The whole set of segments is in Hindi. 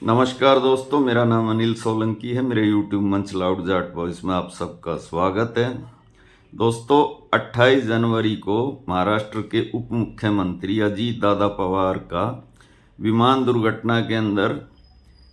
नमस्कार दोस्तों, मेरा नाम अनिल सोलंकी है। मेरे यूट्यूब मंच लाउड जाट वॉइस में आप सबका स्वागत है। दोस्तों, 28 जनवरी को महाराष्ट्र के उप मुख्यमंत्री अजीत दादा पवार का विमान दुर्घटना के अंदर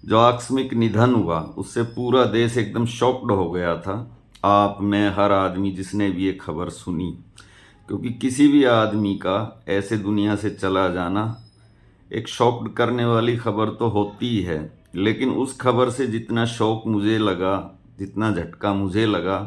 जो आकस्मिक निधन हुआ, उससे पूरा देश एकदम शॉक्ड हो गया था। आप, मैं, हर आदमी जिसने भी ये खबर सुनी, क्योंकि किसी भी आदमी का ऐसे दुनिया से चला जाना एक शॉक करने वाली खबर तो होती ही है। लेकिन उस खबर से जितना शौक मुझे लगा, जितना झटका मुझे लगा,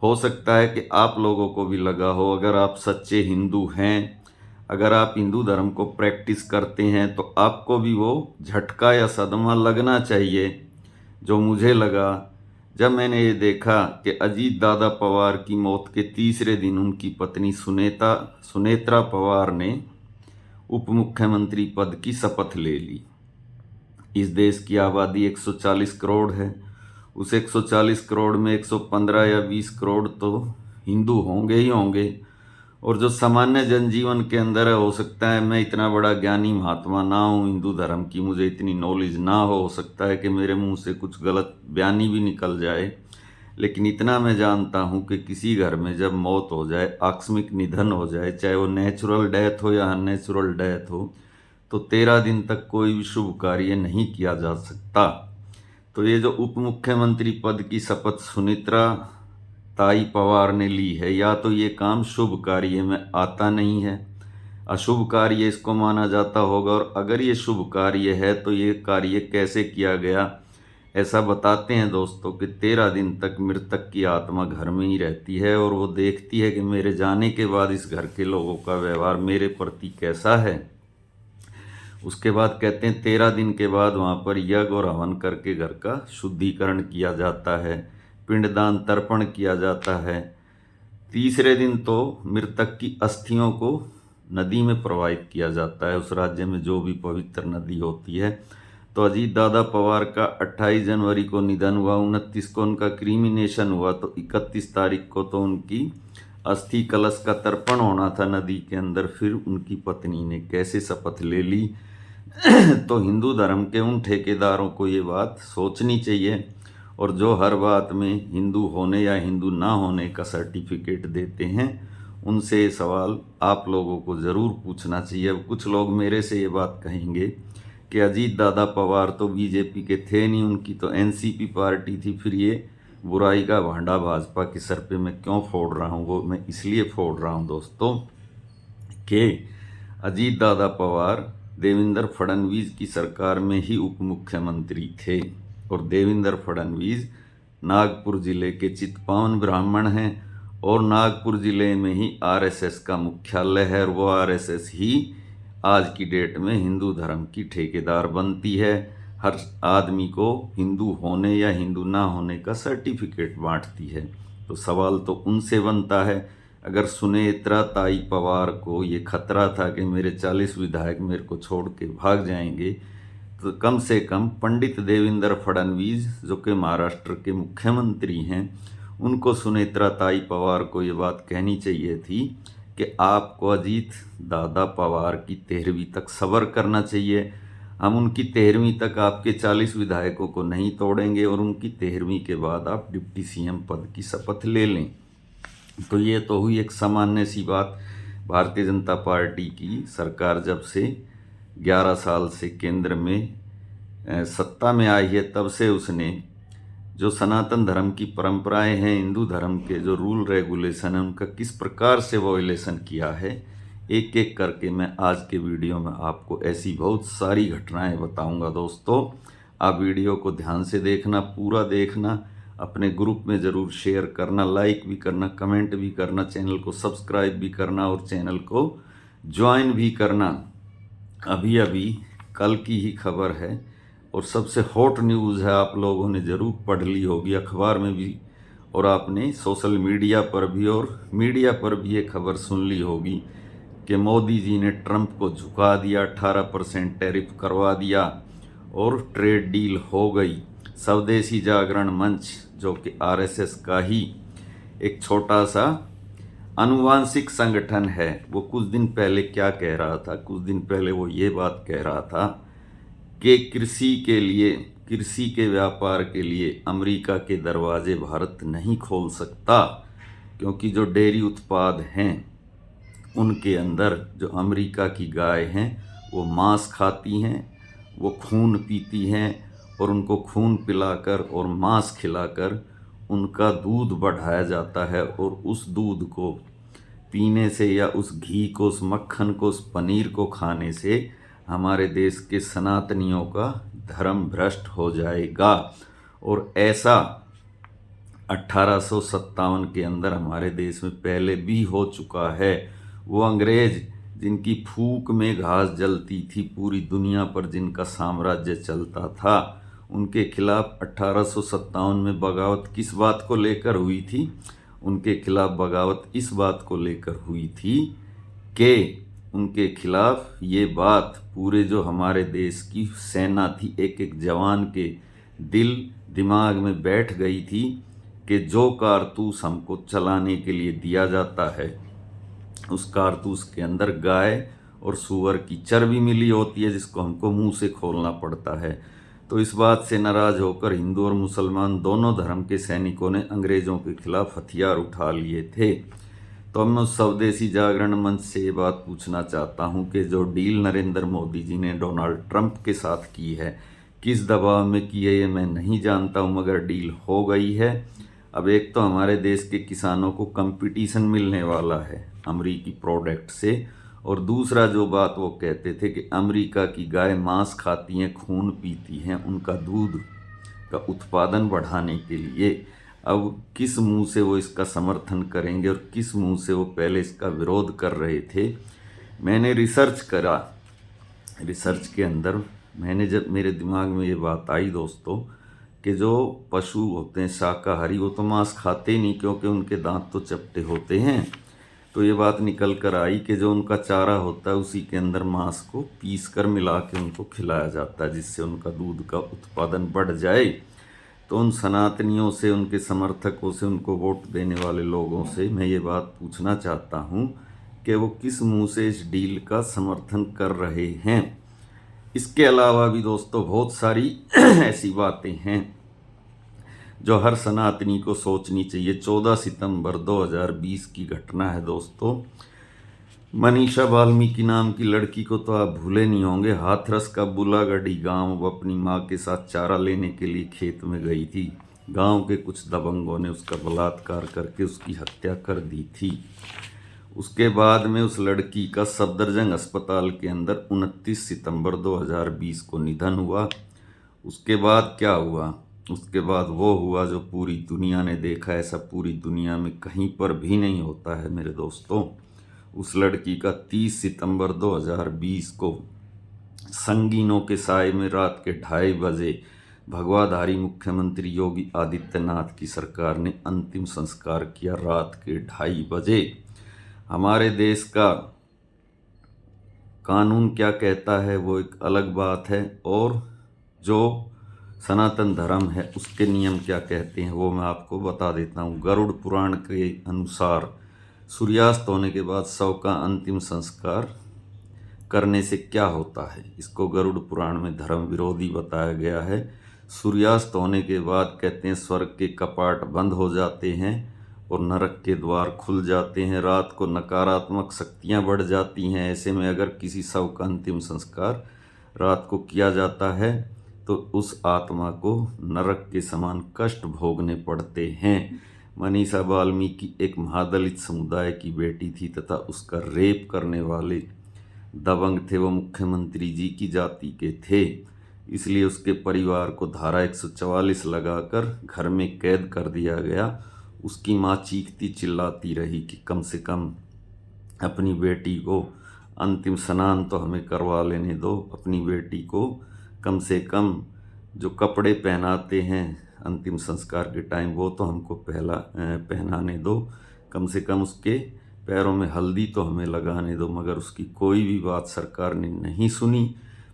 हो सकता है कि आप लोगों को भी लगा हो। अगर आप सच्चे हिंदू हैं, अगर आप हिंदू धर्म को प्रैक्टिस करते हैं, तो आपको भी वो झटका या सदमा लगना चाहिए जो मुझे लगा जब मैंने ये देखा कि अजीत दादा पवार की मौत के तीसरे दिन उनकी पत्नी सुनेत्रा पवार ने उप मुख्यमंत्री पद की शपथ ले ली। इस देश की आबादी 140 करोड़ है। उस 140 करोड़ में 115 या 20 करोड़ तो हिंदू होंगे ही होंगे। और जो सामान्य जनजीवन के अंदर है, हो सकता है मैं इतना बड़ा ज्ञानी महात्मा ना हूँ हिंदू धर्म की, मुझे इतनी नॉलेज ना हो सकता है कि मेरे मुंह से कुछ गलत बयानी भी निकल जाए। लेकिन इतना मैं जानता हूँ कि किसी घर में जब मौत हो जाए, आकस्मिक निधन हो जाए, चाहे वो नेचुरल डेथ हो या अननेचुरल डेथ हो, तो 13 दिन तक कोई भी शुभ कार्य नहीं किया जा सकता। तो ये जो उप मुख्यमंत्री पद की शपथ सुनेत्रा ताई पवार ने ली है, या तो ये काम शुभ कार्य में आता नहीं है, अशुभ कार्य इसको माना जाता होगा। और अगर ये शुभ कार्य है तो ये कार्य कैसे किया गया, ऐसा बताते हैं दोस्तों कि 13 दिन तक मृतक की आत्मा घर में ही रहती है और वो देखती है कि मेरे जाने के बाद इस घर के लोगों का व्यवहार मेरे प्रति कैसा है। उसके बाद कहते हैं 13 दिन के बाद वहाँ पर यज्ञ और हवन करके घर का शुद्धिकरण किया जाता है, पिंडदान तर्पण किया जाता है। तीसरे दिन तो मृतक की अस्थियों को नदी में प्रवाहित किया जाता है, उस राज्य में जो भी पवित्र नदी होती है। तो अजीत दादा पवार का 28 जनवरी को निधन हुआ, 29 को उनका क्रीमिनेशन हुआ, तो 31 तारीख को तो उनकी अस्थि कलश का तर्पण होना था नदी के अंदर। फिर उनकी पत्नी ने कैसे शपथ ले ली तो हिंदू धर्म के उन ठेकेदारों को ये बात सोचनी चाहिए, और जो हर बात में हिंदू होने या हिंदू ना होने का सर्टिफिकेट देते हैं, उनसे ये सवाल आप लोगों को ज़रूर पूछना चाहिए। अब कुछ लोग मेरे से ये बात कहेंगे कि अजीत दादा पवार तो बीजेपी के थे नहीं, उनकी तो एनसीपी पार्टी थी, फिर ये बुराई का भांडा भाजपा के सर पे मैं क्यों फोड़ रहा हूँ। वो मैं इसलिए फोड़ रहा हूँ दोस्तों कि अजीत दादा पवार देवेंद्र फडणवीस की सरकार में ही उप मुख्यमंत्री थे, और देवेंद्र फडणवीस नागपुर जिले के चितपावन ब्राह्मण हैं, और नागपुर जिले में ही आरएसएस का मुख्यालय है, और वो आरएसएस ही आज की डेट में हिंदू धर्म की ठेकेदार बनती है। हर आदमी को हिंदू होने या हिंदू ना होने का सर्टिफिकेट बांटती है। तो सवाल तो उनसे बनता है, अगर सुनेत्रा ताई पवार को ये खतरा था कि मेरे 40 विधायक मेरे को छोड़ के भाग जाएंगे, तो कम से कम पंडित देवेंद्र फडणवीस जो कि महाराष्ट्र के मुख्यमंत्री हैं, उनको सुनेत्रा ताई पवार को ये बात कहनी चाहिए थी कि आपको अजीत दादा पवार की 13वीं तक सब्र करना चाहिए। हम उनकी 13वीं तक आपके 40 विधायकों को नहीं तोड़ेंगे, और उनकी 13वीं के बाद आप डिप्टी सीएम पद की शपथ ले लें। तो ये तो हुई एक सामान्य सी बात। भारतीय जनता पार्टी की सरकार जब से 11 साल से केंद्र में सत्ता में आई है, तब से उसने जो सनातन धर्म की परंपराएं हैं, हिंदू धर्म के जो रूल रेगुलेशन है, उनका किस प्रकार से वॉयलेशन किया है, एक एक करके मैं आज के वीडियो में आपको ऐसी बहुत सारी घटनाएं बताऊंगा। दोस्तों, आप वीडियो को ध्यान से देखना, पूरा देखना, अपने ग्रुप में ज़रूर शेयर करना, लाइक भी करना, कमेंट भी करना, चैनल को सब्सक्राइब भी करना और चैनल को ज्वाइन भी करना। अभी अभी कल की ही खबर है और सबसे हॉट न्यूज़ है, आप लोगों ने ज़रूर पढ़ ली होगी अखबार में भी, और आपने सोशल मीडिया पर भी और मीडिया पर भी ये खबर सुन ली होगी कि मोदी जी ने ट्रंप को झुका दिया, 18% टैरिफ करवा दिया और ट्रेड डील हो गई। स्वदेशी जागरण मंच जो कि आरएसएस का ही एक छोटा सा अनुवांशिक संगठन है, वो कुछ दिन पहले क्या कह रहा था, कुछ दिन पहले वो ये बात कह रहा था कि कृषि के व्यापार के लिए अमेरिका के दरवाजे भारत नहीं खोल सकता, क्योंकि जो डेयरी उत्पाद हैं उनके अंदर जो अमेरिका की गाय हैं वो मांस खाती हैं, वो खून पीती हैं, और उनको खून पिलाकर और मांस खिलाकर उनका दूध बढ़ाया जाता है, और उस दूध को पीने से या उस घी को, उस मक्खन को, उस पनीर को खाने से हमारे देश के सनातनियों का धर्म भ्रष्ट हो जाएगा। और ऐसा 1857 के अंदर हमारे देश में पहले भी हो चुका है। वो अंग्रेज जिनकी फूंक में घास जलती थी पूरी दुनिया पर, जिनका साम्राज्य चलता था, उनके खिलाफ 1857 में बगावत किस बात को लेकर हुई थी? उनके खिलाफ बगावत इस बात को लेकर हुई थी कि उनके खिलाफ ये बात पूरे जो हमारे देश की सेना थी, एक एक जवान के दिल दिमाग में बैठ गई थी कि जो कारतूस हमको चलाने के लिए दिया जाता है उस कारतूस के अंदर गाय और सूअर की चर्बी मिली होती है, जिसको हमको मुंह से खोलना पड़ता है। तो इस बात से नाराज होकर हिंदू और मुसलमान दोनों धर्म के सैनिकों ने अंग्रेज़ों के खिलाफ हथियार उठा लिए थे। तो मैं उस स्वदेशी जागरण मंच से ये बात पूछना चाहता हूँ कि जो डील नरेंद्र मोदी जी ने डोनाल्ड ट्रंप के साथ की है, किस दबाव में की है ये मैं नहीं जानता हूँ, मगर डील हो गई है। अब एक तो हमारे देश के किसानों को कंपटीशन मिलने वाला है अमेरिकी प्रोडक्ट से, और दूसरा जो बात वो कहते थे कि अमेरिका की गाय मांस खाती हैं, खून पीती हैं, उनका दूध का उत्पादन बढ़ाने के लिए। अब किस मुंह से वो इसका समर्थन करेंगे और किस मुंह से वो पहले इसका विरोध कर रहे थे? मैंने रिसर्च करा, रिसर्च के अंदर मैंने जब मेरे दिमाग में ये बात आई दोस्तों कि जो पशु होते हैं शाकाहारी वो तो मांस खाते ही नहीं, क्योंकि उनके दांत तो चपटे होते हैं। तो ये बात निकल कर आई कि जो उनका चारा होता है उसी के अंदर मांस को पीस कर मिला के उनको खिलाया जाता है, जिससे उनका दूध का उत्पादन बढ़ जाए। तो उन सनातनियों से, उनके समर्थकों से, उनको वोट देने वाले लोगों से मैं ये बात पूछना चाहता हूँ कि वो किस मुंह से इस डील का समर्थन कर रहे हैं। इसके अलावा भी दोस्तों बहुत सारी ऐसी बातें हैं जो हर सनातनी को सोचनी चाहिए। 14 सितंबर 2020 की घटना है दोस्तों। मनीषा वाल्मीकि नाम की लड़की को तो आप भूले नहीं होंगे। हाथरस का बुलागढ़ी गांव वो अपनी मां के साथ चारा लेने के लिए खेत में गई थी। गांव के कुछ दबंगों ने उसका बलात्कार करके उसकी हत्या कर दी थी। उसके बाद में उस लड़की का सफदरजंग अस्पताल के अंदर 29 सितंबर 2020 को निधन हुआ। उसके बाद क्या हुआ? उसके बाद वो हुआ जो पूरी दुनिया ने देखा। ऐसा पूरी दुनिया में कहीं पर भी नहीं होता है मेरे दोस्तों। उस लड़की का 30 सितंबर 2020 को संगीनों के साए में रात के 2:30 बजे भगवाधारी मुख्यमंत्री योगी आदित्यनाथ की सरकार ने अंतिम संस्कार किया रात के 2:30 बजे। हमारे देश का कानून क्या कहता है वो एक अलग बात है, और जो सनातन धर्म है उसके नियम क्या कहते हैं वो मैं आपको बता देता हूँ। गरुड़ पुराण के अनुसार सूर्यास्त होने के बाद शव का अंतिम संस्कार करने से क्या होता है, इसको गरुड़ पुराण में धर्म विरोधी बताया गया है। सूर्यास्त होने के बाद कहते हैं स्वर्ग के कपाट बंद हो जाते हैं और नरक के द्वार खुल जाते हैं। रात को नकारात्मक शक्तियां बढ़ जाती हैं। ऐसे में अगर किसी शव का अंतिम संस्कार रात को किया जाता है तो उस आत्मा को नरक के समान कष्ट भोगने पड़ते हैं। मनीषा वाल्मीकि एक महादलित समुदाय की बेटी थी तथा उसका रेप करने वाले दबंग थे वो मुख्यमंत्री जी की जाति के थे। इसलिए उसके परिवार को धारा 144 लगाकर घर में कैद कर दिया गया। उसकी माँ चीखती चिल्लाती रही कि कम से कम अपनी बेटी को अंतिम स्नान तो हमें करवा लेने दो, अपनी बेटी को कम से कम जो कपड़े पहनाते हैं अंतिम संस्कार के टाइम वो तो हमको पहनाने दो, कम से कम उसके पैरों में हल्दी तो हमें लगाने दो। मगर उसकी कोई भी बात सरकार ने नहीं सुनी।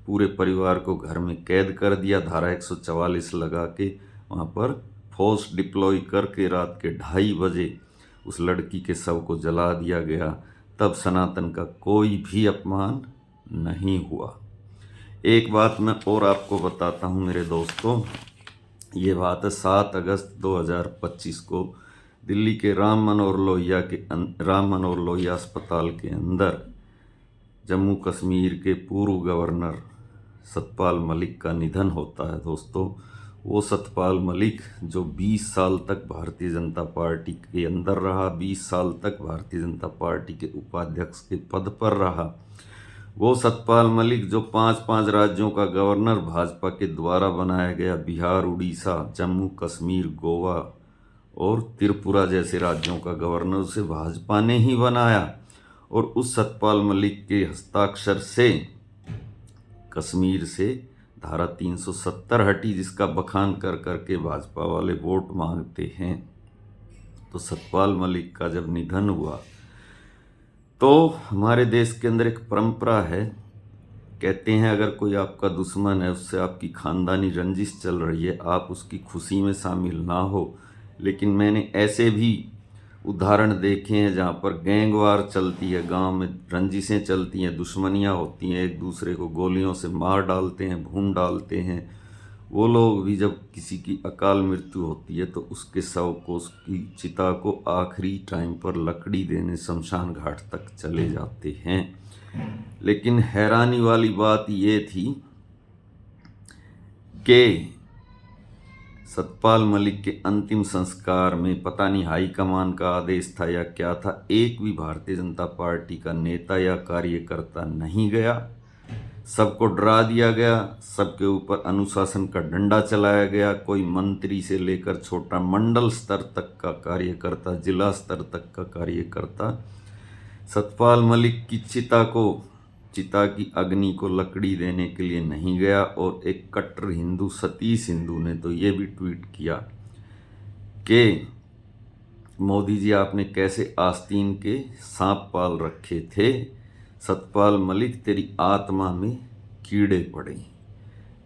पूरे परिवार को घर में कैद कर दिया, धारा 144 लगा के वहाँ पर फोर्स डिप्लॉय करके रात के 2:30 बजे उस लड़की के शव को जला दिया गया। तब सनातन का कोई भी अपमान नहीं हुआ। एक बात मैं और आपको बताता हूँ मेरे दोस्तों, ये बात है 7 अगस्त 2025 को दिल्ली के राम मनोहर लोहिया अस्पताल के अंदर जम्मू कश्मीर के पूर्व गवर्नर सतपाल मलिक का निधन होता है। दोस्तों, वो सतपाल मलिक जो 20 साल तक भारतीय जनता पार्टी के अंदर रहा, 20 साल तक भारतीय जनता पार्टी के उपाध्यक्ष के पद पर रहा, वो सतपाल मलिक जो 5 राज्यों का गवर्नर भाजपा के द्वारा बनाया गया, बिहार, उड़ीसा, जम्मू कश्मीर, गोवा और त्रिपुरा जैसे राज्यों का गवर्नर उसे भाजपा ने ही बनाया। और उस सतपाल मलिक के हस्ताक्षर से कश्मीर से धारा 370 हटी, जिसका बखान कर करके भाजपा वाले वोट मांगते हैं। तो सतपाल मलिक का जब निधन हुआ तो हमारे देश के अंदर एक परंपरा है, कहते हैं अगर कोई आपका दुश्मन है, उससे आपकी खानदानी रंजिश चल रही है, आप उसकी खुशी में शामिल ना हो। लेकिन मैंने ऐसे भी उदाहरण देखे हैं जहाँ पर गैंगवार चलती है, गांव में रंजिशें चलती हैं, दुश्मनियाँ होती हैं, एक दूसरे को गोलियों से मार डालते हैं, भून डालते हैं। वो लोग भी जब किसी की अकाल मृत्यु होती है तो उसके शव को, उसकी चिता को आखिरी टाइम पर लकड़ी देने शमशान घाट तक चले जाते हैं। लेकिन हैरानी वाली बात ये थी कि सतपाल मलिक के अंतिम संस्कार में पता नहीं हाईकमान का आदेश था या क्या था, एक भी भारतीय जनता पार्टी का नेता या कार्यकर्ता नहीं गया। सबको डरा दिया गया, सबके ऊपर अनुशासन का डंडा चलाया गया। कोई मंत्री से लेकर छोटा मंडल स्तर तक का कार्यकर्ता, जिला स्तर तक का कार्यकर्ता सतपाल मलिक की चिता की अग्नि को लकड़ी देने के लिए नहीं गया। और एक कट्टर हिंदू सतीश हिंदू ने तो ये भी ट्वीट किया कि मोदी जी आपने कैसे आस्तीन के सांप पाल रखे थे, सतपाल मलिक तेरी आत्मा में कीड़े पड़े।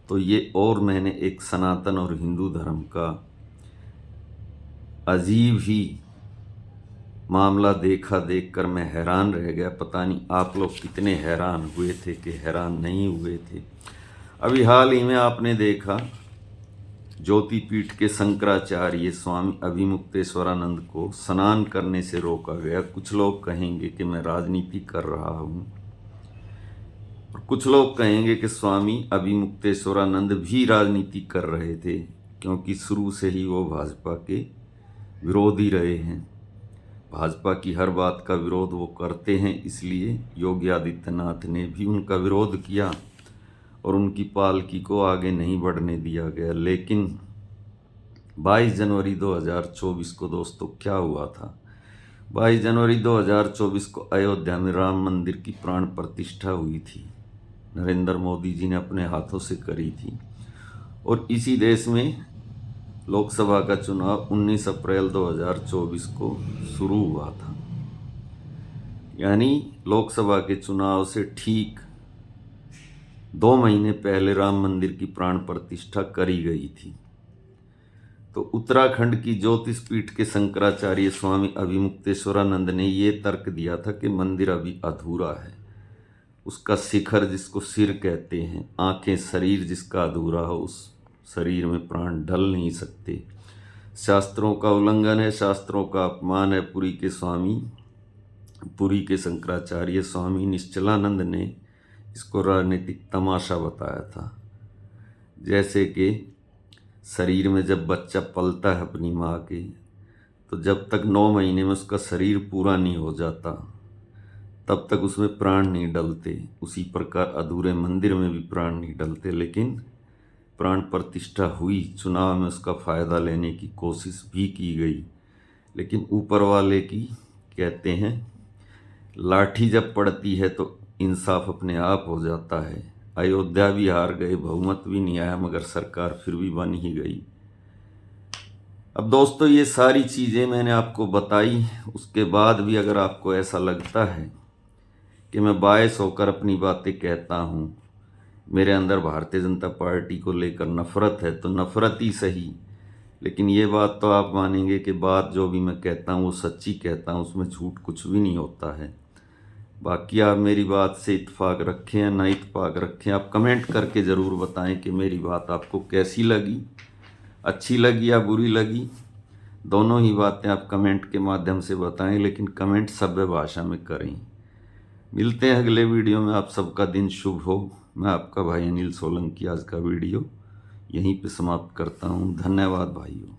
तो ये और मैंने एक सनातन और हिंदू धर्म का अजीब ही मामला देखकर मैं हैरान रह गया। पता नहीं आप लोग कितने हैरान हुए थे कि हैरान नहीं हुए थे। अभी हाल ही में आपने देखा ज्योतिपीठ के शंकराचार्य स्वामी अभिमुक्तेश्वरानंद को स्नान करने से रोका गया। कुछ लोग कहेंगे कि मैं राजनीति कर रहा हूँ, और कुछ लोग कहेंगे कि स्वामी अभिमुक्तेश्वरानंद भी राजनीति कर रहे थे, क्योंकि शुरू से ही वो भाजपा के विरोधी रहे हैं। भाजपा की हर बात का विरोध वो करते हैं, इसलिए योगी आदित्यनाथ ने भी उनका विरोध किया और उनकी पालकी को आगे नहीं बढ़ने दिया गया। लेकिन 22 जनवरी 2024 को दोस्तों क्या हुआ था? 22 जनवरी 2024 को अयोध्या में राम मंदिर की प्राण प्रतिष्ठा हुई थी। नरेंद्र मोदी जी ने अपने हाथों से करी थी। और इसी देश में लोकसभा का चुनाव 19 अप्रैल 2024 को शुरू हुआ था। यानी लोकसभा के चुनाव से ठीक 2 महीने पहले राम मंदिर की प्राण प्रतिष्ठा करी गई थी। तो उत्तराखंड की ज्योतिष पीठ के शंकराचार्य स्वामी अभिमुक्तेश्वरानंद ने ये तर्क दिया था कि मंदिर अभी अधूरा है। उसका शिखर, जिसको सिर कहते हैं, आंखें, शरीर जिसका अधूरा हो, उस शरीर में प्राण ढल नहीं सकते। शास्त्रों का उल्लंघन है, शास्त्रों का अपमान है। पुरी के शंकराचार्य स्वामी निश्चलानंद ने इसको राजनीतिक तमाशा बताया था। जैसे कि शरीर में जब बच्चा पलता है अपनी माँ के, तो जब तक 9 महीने में उसका शरीर पूरा नहीं हो जाता तब तक उसमें प्राण नहीं डलते। उसी प्रकार अधूरे मंदिर में भी प्राण नहीं डलते। लेकिन प्राण प्रतिष्ठा हुई, चुनाव में उसका फ़ायदा लेने की कोशिश भी की गई, लेकिन ऊपर वाले की कहते हैं लाठी जब पड़ती है तो इंसाफ अपने आप हो जाता है। अयोध्या भी हार गए, बहुमत भी नहीं आया, मगर सरकार फिर भी बन ही गई। अब दोस्तों ये सारी चीज़ें मैंने आपको बताई, उसके बाद भी अगर आपको ऐसा लगता है कि मैं बायस होकर अपनी बातें कहता हूँ, मेरे अंदर भारतीय जनता पार्टी को लेकर नफ़रत है, तो नफ़रत ही सही, लेकिन ये बात तो आप मानेंगे कि बात जो भी मैं कहता हूँ वो सच्ची कहता हूँ, उसमें झूठ कुछ भी नहीं होता है। बाकी आप मेरी बात से इत्तेफाक रखें या ना इत्तेफाक रखें, आप कमेंट करके ज़रूर बताएं कि मेरी बात आपको कैसी लगी, अच्छी लगी या बुरी लगी। दोनों ही बातें आप कमेंट के माध्यम से बताएं, लेकिन कमेंट सभ्य भाषा में करें। मिलते हैं अगले वीडियो में। आप सबका दिन शुभ हो। मैं आपका भाई अनिल सोलंकी आज का वीडियो यहीं पे समाप्त करता हूँ। धन्यवाद भाइयों।